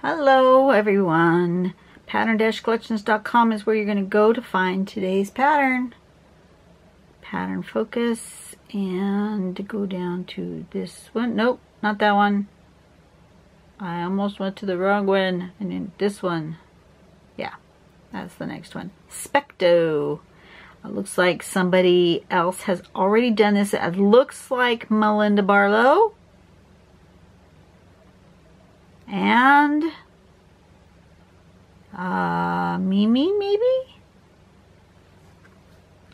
Hello everyone. Pattern-collections.com is where you're going to go to find today's pattern. Pattern focus and go down to this one. Nope, not that one. I almost went to the wrong one. And then this one. Yeah, that's the next one. Specto. It looks like somebody else has already done this. It looks like Melinda Barlow. And Mimi, maybe?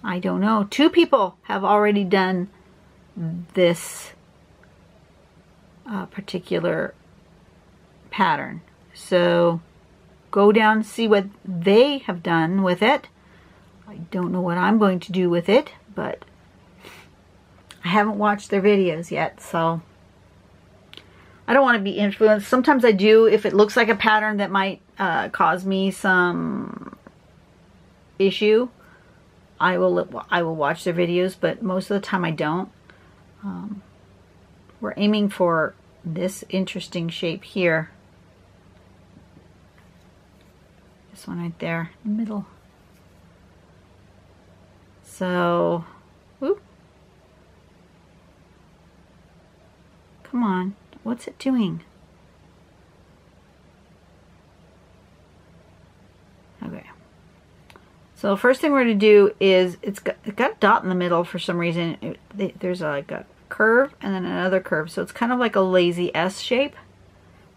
I don't know. Two people have already done this particular pattern. So go down and see what they have done with it. I don't know what I'm going to do with it, but I haven't watched their videos yet, so I don't want to be influenced. Sometimes I do if it looks like a pattern that might cause me some issue. I will watch their videos, but most of the time I don't. We're aiming for this interesting shape here. This one right there in the middle. So, whoop. Come on. What's it doing? Okay. So first thing we're going to do is it's got a dot in the middle for some reason. There's like a curve and then another curve. So it's kind of like a lazy S shape,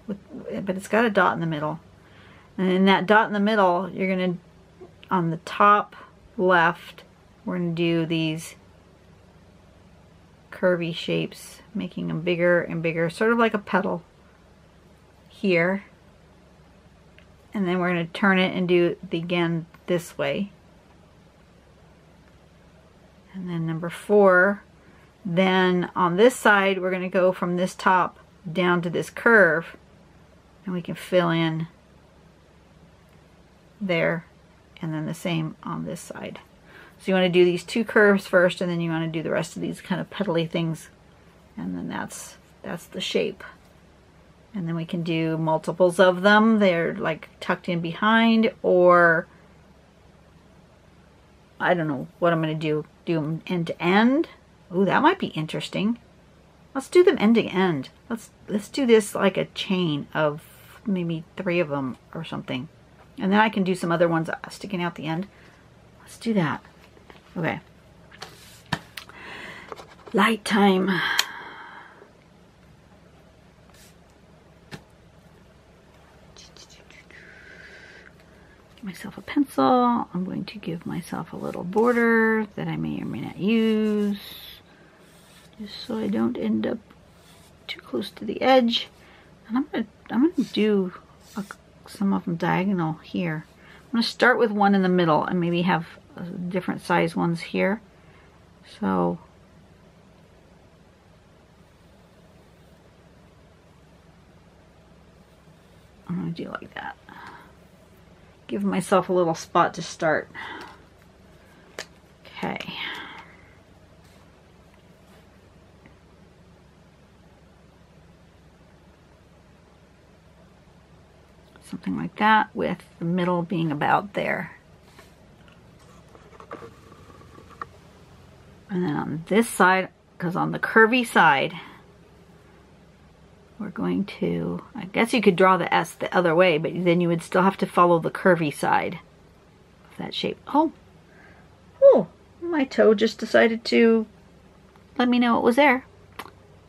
but it's got a dot in the middle. And in that dot in the middle, you're going to, on the top left, we're going to do these curvy shapes, making them bigger and bigger, sort of like a petal here. And then we're going to turn it and do it again this way. And then number 4, then on this side we're going to go from this top down to this curve, and we can fill in there, and then the same on this side. So you want to do these 2 curves first, and then you want to do the rest of these kind of petally things, and then that's the shape. And then we can do multiples of them. They're like tucked in behind, or I don't know what I'm going to do. Do them end to end. Ooh, that might be interesting. Let's do them end to end. Let's do this like a chain of maybe 3 of them or something, and then I can do some other ones sticking out the end. Let's do that. Okay. Light time. Give myself a pencil. I'm going to give myself a little border that I may or may not use, just so I don't end up too close to the edge. And I'm gonna do some of them diagonal here. I'm gonna start with one in the middle and maybe have different size ones here. So I'm going to do like that. Give myself a little spot to start. Okay. Something like that, with the middle being about there. And then on this side, because on the curvy side, we're going to, I guess you could draw the S the other way, but then you would still have to follow the curvy side of that shape. Oh, my toe just decided to let me know it was there.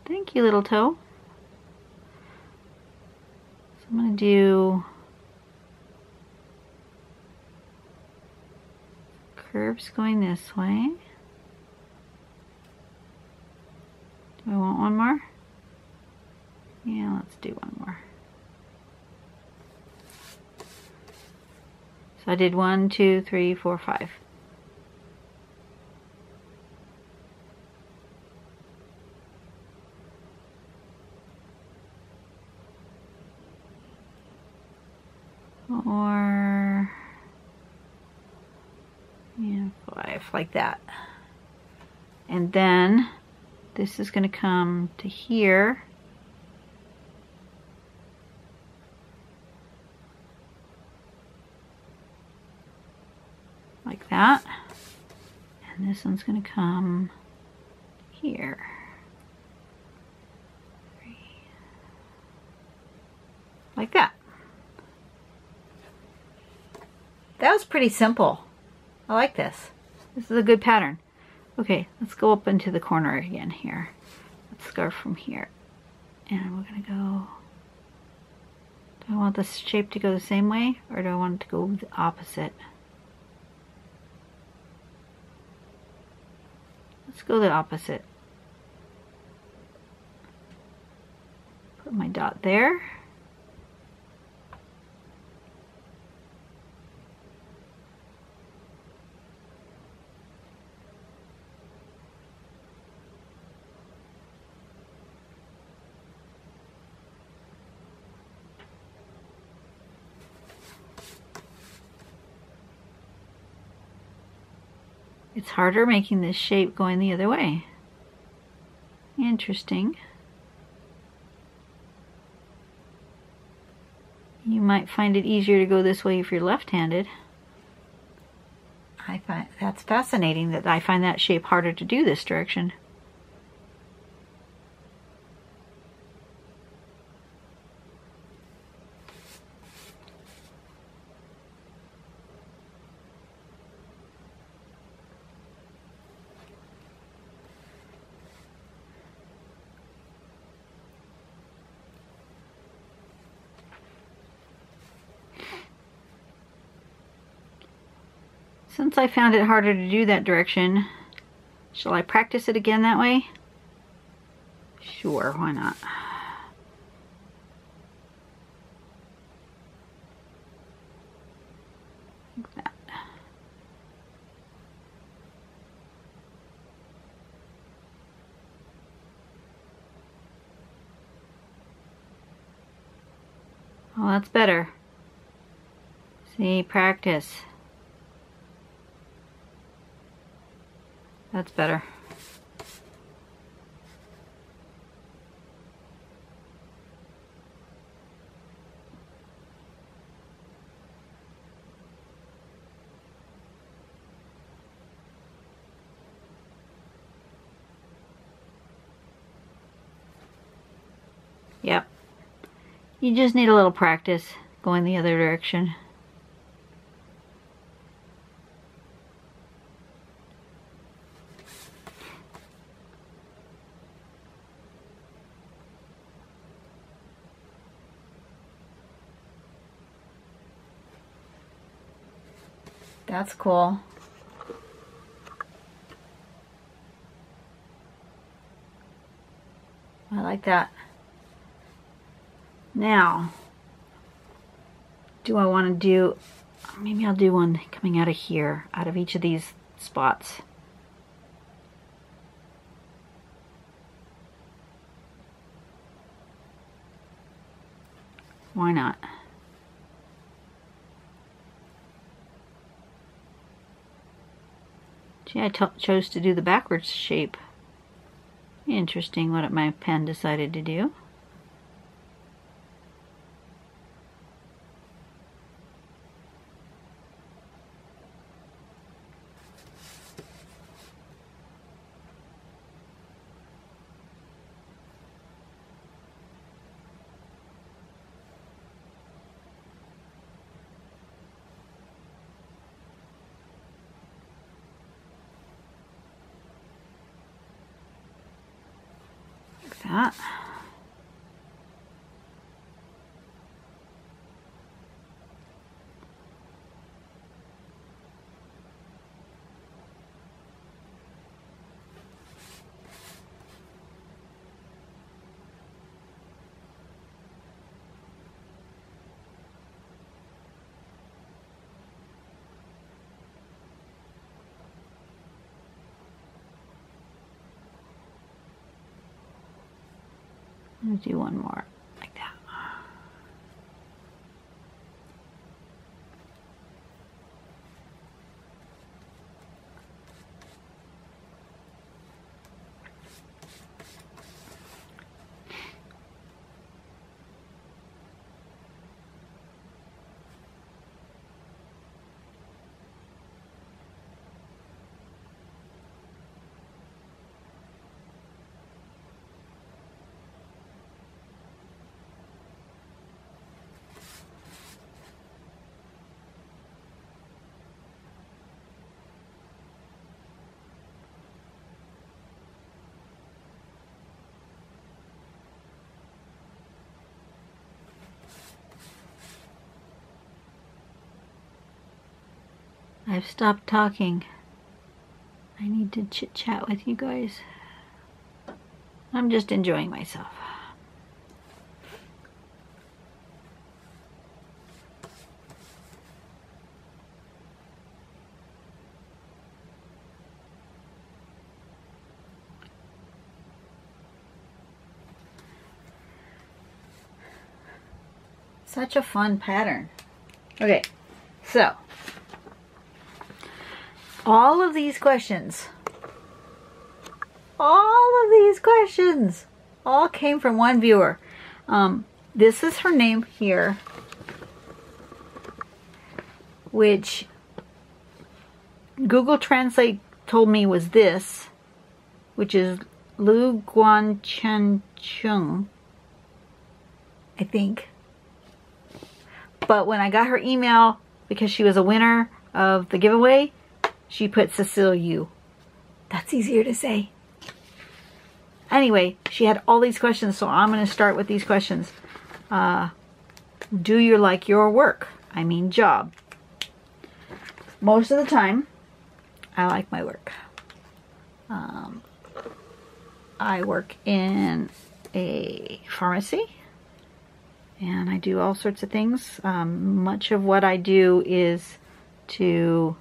Thank you, little toe. So I'm going to do curves going this way. Do I want one more? Yeah, let's do one more. So I did 1, 2, 3, 4, 5. Or, yeah, 5, like that. And then this is going to come to here. that. And this one's going to come here. Like that. That was pretty simple. I like this. This is a good pattern. Okay, let's go up into the corner again here. Let's start from here. And we're going to go... Do I want this shape to go the same way, or do I want it to go the opposite? Let's go the opposite. Put my dot there. It's harder making this shape going the other way. Interesting. You might find it easier to go this way if you're left-handed. I find that's fascinating that I find that shape harder to do this direction. Since I found it harder to do that direction, shall I practice it again that way? Sure, why not? Like that. Oh, that's better. See, practice. That's better. Yep. You just need a little practice going the other direction. That's cool. I like that. Now, do I want to do, maybe I'll do one coming out of here, out of each of these spots. Why not? Gee, I chose to do the backwards shape. Interesting what my pen decided to do. That. Let's do one more like that. I've stopped talking. I need to chit chat with you guys. I'm just enjoying myself. Such a fun pattern. Okay, so all of these questions all came from one viewer. This is her name here, which Google Translate told me was this, which is Lu Guan Chen Chung, I think. But when I got her email, because she was a winner of the giveaway, she put Cecile Yu. That's easier to say. Anyway, she had all these questions, so I'm going to start with these questions. Do you like your work? I mean job. Most of the time, I like my work. I work in a pharmacy. And I do all sorts of things. Much of what I do is to,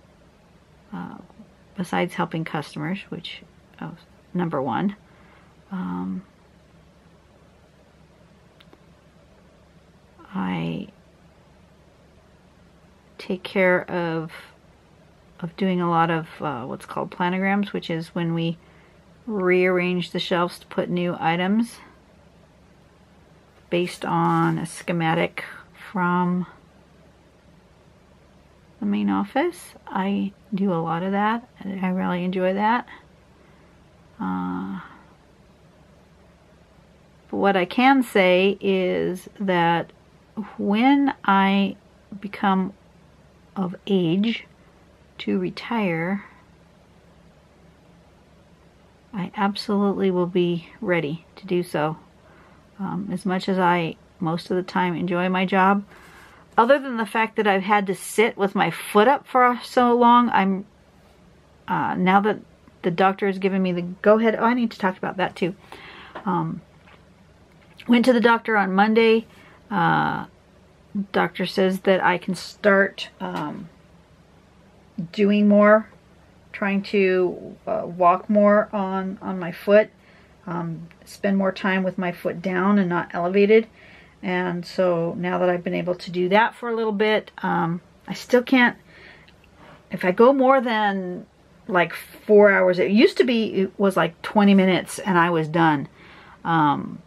besides helping customers, which is number one, I take care of doing a lot of what's called planograms, which is when we rearrange the shelves to put new items based on a schematic from the main office. I do a lot of that, and I really enjoy that. But what I can say is that when I become of age to retire, I absolutely will be ready to do so. As much as I, most of the time, enjoy my job, other than the fact that I've had to sit with my foot up for so long, I'm, now that the doctor has given me the go-ahead, I need to talk about that too. Went to the doctor on Monday. Doctor says that I can start doing more, trying to walk more on my foot. Spend more time with my foot down and not elevated. And so now that I've been able to do that for a little bit, I still can't, if I go more than like 4 hours, it used to be, it was like 20 minutes and I was done. And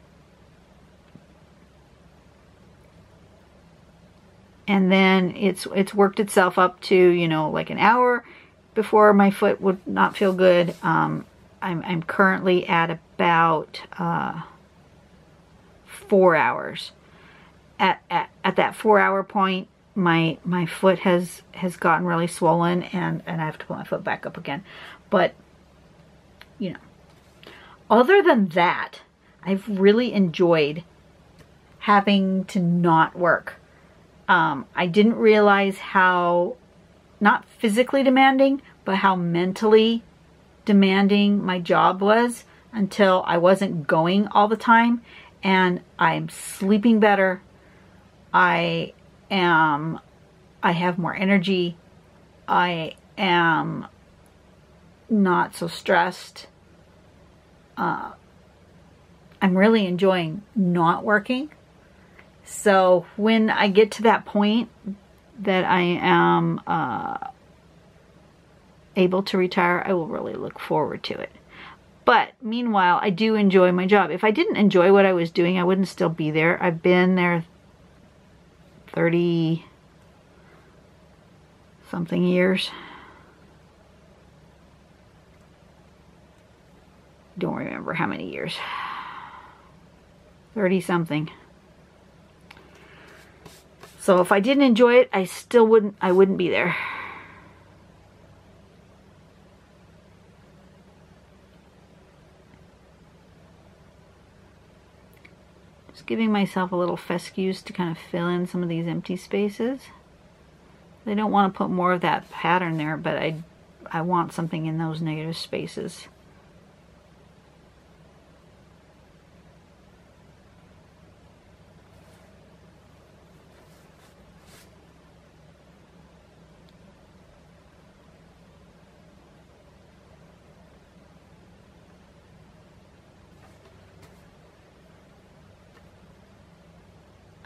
then it's worked itself up to, you know, like an hour before my foot would not feel good. I'm currently at about 4 hours. At that 4 hour point, my foot has gotten really swollen, and I have to put my foot back up again. But, you know, other than that, I've really enjoyed having to not work. I didn't realize how, not physically demanding, but how mentally demanding my job was until I wasn't going all the time, and I'm sleeping better. I have more energy. I am not so stressed. I'm really enjoying not working. So when I get to that point that I am able to retire, I will really look forward to it. But meanwhile, I do enjoy my job. If I didn't enjoy what I was doing, I wouldn't still be there. I've been there 30 something years. Don't remember how many years. 30 something. So if I didn't enjoy it, I wouldn't be there. Just giving myself a little fescue to kind of fill in some of these empty spaces. I don't want to put more of that pattern there, but I want something in those negative spaces.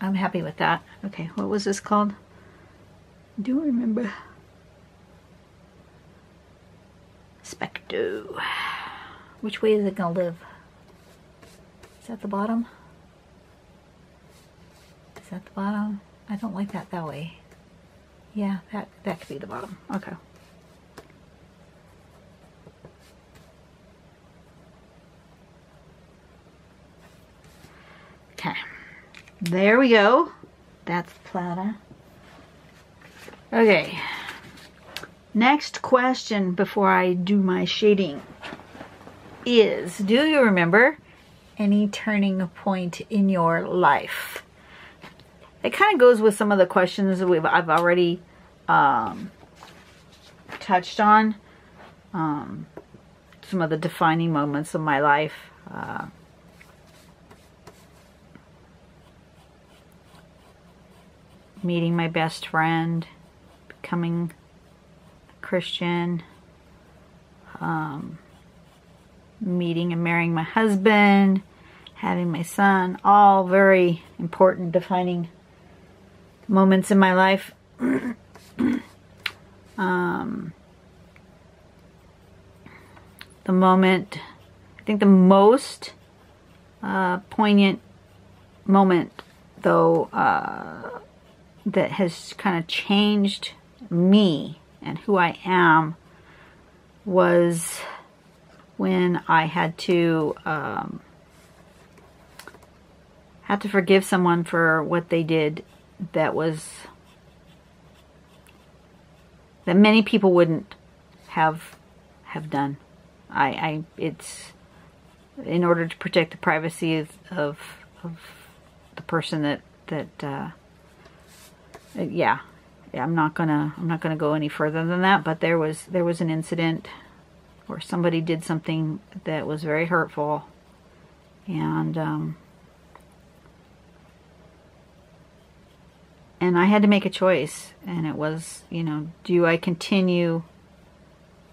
I'm happy with that. Okay, what was this called? I don't remember. Specto. Which way is it gonna live? Is that the bottom? Is that the bottom? I don't like that way. Yeah, that could be the bottom. Okay. Okay. There we go. That's the platter. Okay. Next question before I do my shading is, do you remember any turning point in your life? It kind of goes with some of the questions that I've already touched on. Some of the defining moments of my life. Meeting my best friend, becoming a Christian, meeting and marrying my husband, having my son, all very important defining moments in my life. The moment, I think the most poignant moment, though, that has kind of changed me and who I am was when I had to forgive someone for what they did that many people wouldn't have done. It's in order to protect the privacy of the person that yeah, I'm not gonna go any further than that, but there was an incident where somebody did something that was very hurtful, and I had to make a choice, and it was, you know, do I continue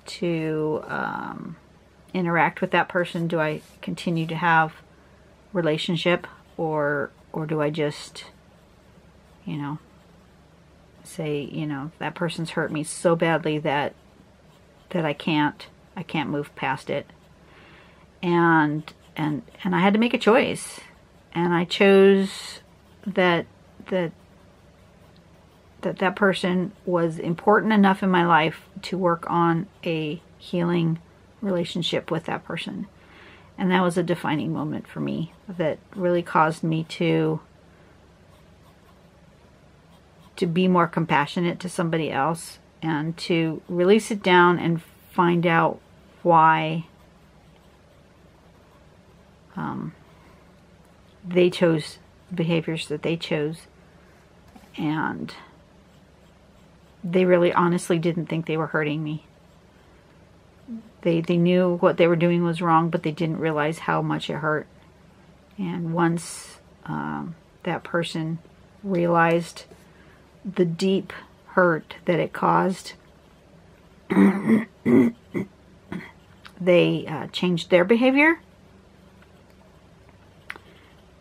to interact with that person? Do I continue to have relationship, or do I just, you know, say, you know, that person's hurt me so badly that I can't move past it, and I had to make a choice, and I chose that person was important enough in my life to work on a healing relationship with that person. And that was a defining moment for me that really caused me to be more compassionate to somebody else, and to really sit down and find out why they chose behaviors that they chose, and they really honestly didn't think they were hurting me. They knew what they were doing was wrong, but they didn't realize how much it hurt. And once that person realized the deep hurt that it caused, they changed their behavior,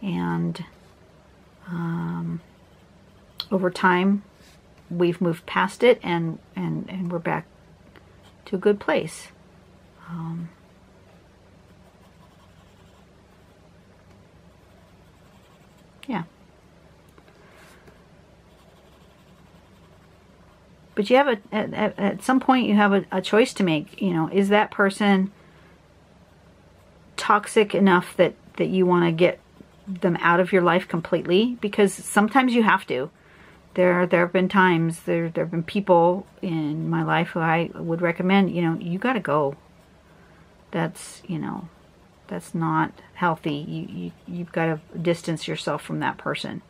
and over time we've moved past it, and we're back to a good place. Yeah. But you have at some point you have a choice to make. You know, is that person toxic enough that you want to get them out of your life completely? Because sometimes you have to. There have been times, there have been people in my life who I would recommend, you know, you got to go. That's, you know, that's not healthy. You've got to distance yourself from that person.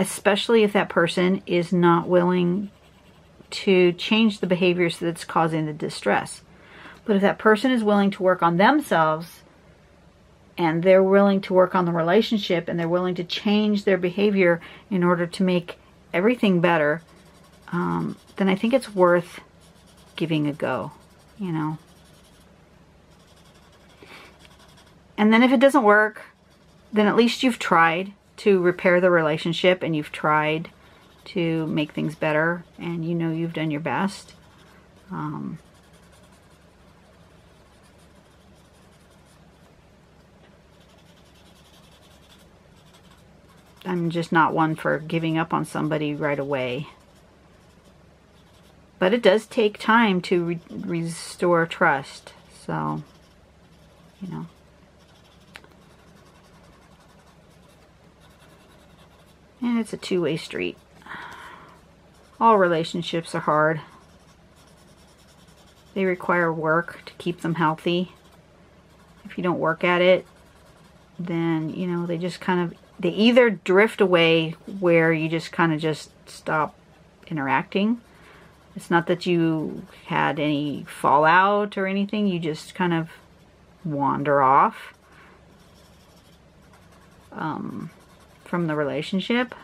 especially if that person is not willing to change the behaviors that's causing the distress. But if that person is willing to work on themselves, and they're willing to work on the relationship, and they're willing to change their behavior in order to make everything better, then I think it's worth giving a go, you know. And then if it doesn't work, then at least you've tried to repair the relationship, and you've tried to make things better, and you know you've done your best. I'm just not one for giving up on somebody right away. But it does take time to restore trust. So, you know. And it's a two-way street. All relationships are hard. They require work to keep them healthy. If you don't work at it, then, you know, they just kind of, they either drift away where you just kind of just stop interacting. It's not that you had any fallout or anything. You just kind of wander off from the relationship.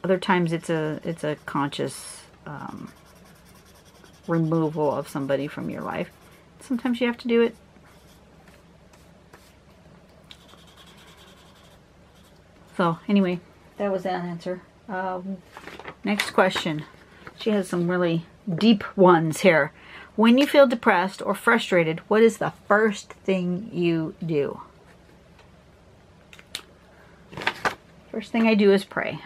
Other times it's a conscious removal of somebody from your life. Sometimes you have to do it. So anyway, that was that answer. Next question. She has some really deep ones here. When you feel depressed or frustrated, what is the first thing you do? First thing I do is pray.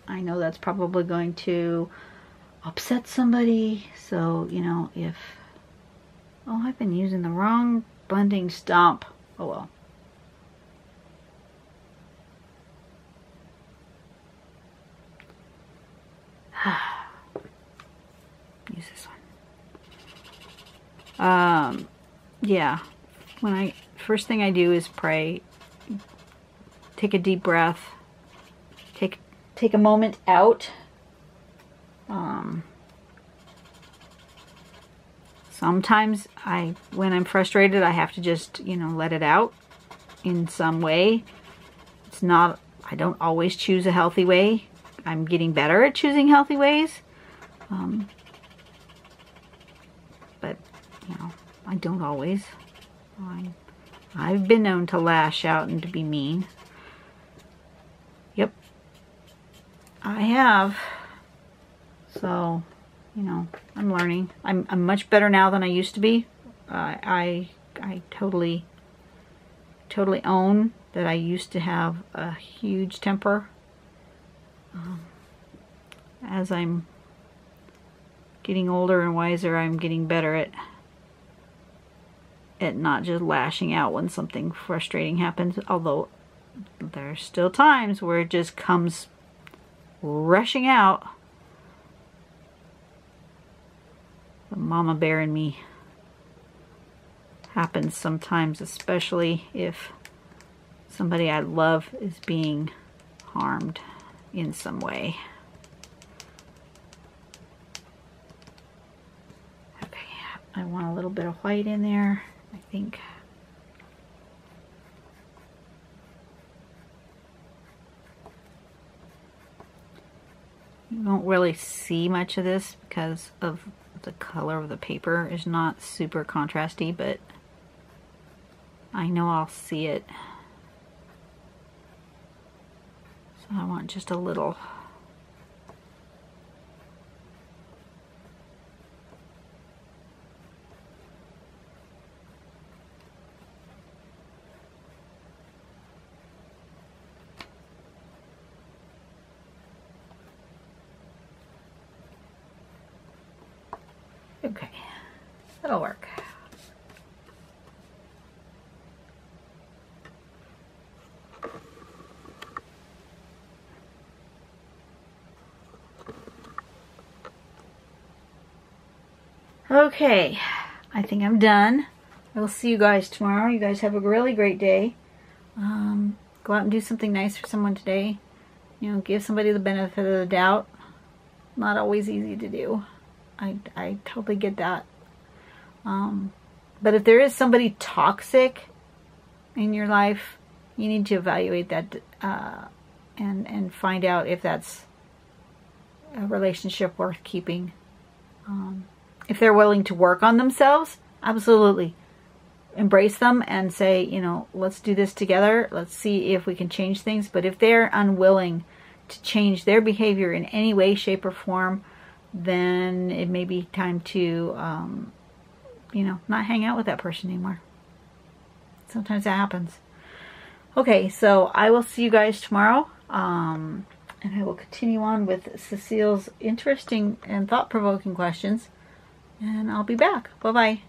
I know that's probably going to upset somebody. So, you know, if... Oh, I've been using the wrong blending stump. Oh well. Use this one. Yeah. First thing I do is pray. Take a deep breath. Take a moment out. Sometimes when I'm frustrated, I have to just, you know, let it out in some way. It's not, I don't always choose a healthy way. I'm getting better at choosing healthy ways. But, you know, I don't always. I've been known to lash out and to be mean. Yep. I have. So, you know, I'm learning. I'm much better now than I used to be. I totally own that I used to have a huge temper. As I'm getting older and wiser, I'm getting better at not just lashing out when something frustrating happens. Although there's still times where it just comes rushing out. The mama bear in me happens sometimes, especially if somebody I love is being harmed in some way. Okay, I want a little bit of white in there, I think. You won't really see much of this because of the color of the paper is not super contrasty, but I know I'll see it. So I want just a little. Okay, that'll work. Okay, I think I'm done. I will see you guys tomorrow. You guys have a really great day. Go out and do something nice for someone today. You know, give somebody the benefit of the doubt. Not always easy to do. I totally get that. But if there is somebody toxic in your life, you need to evaluate that and find out if that's a relationship worth keeping. If they're willing to work on themselves, absolutely. Embrace them and say, you know, let's do this together. Let's see if we can change things. But if they're unwilling to change their behavior in any way, shape, or form, then it may be time to, you know, not hang out with that person anymore. Sometimes that happens. Okay, so I will see you guys tomorrow. And I will continue on with Cecile's interesting and thought-provoking questions. And I'll be back. Bye-bye.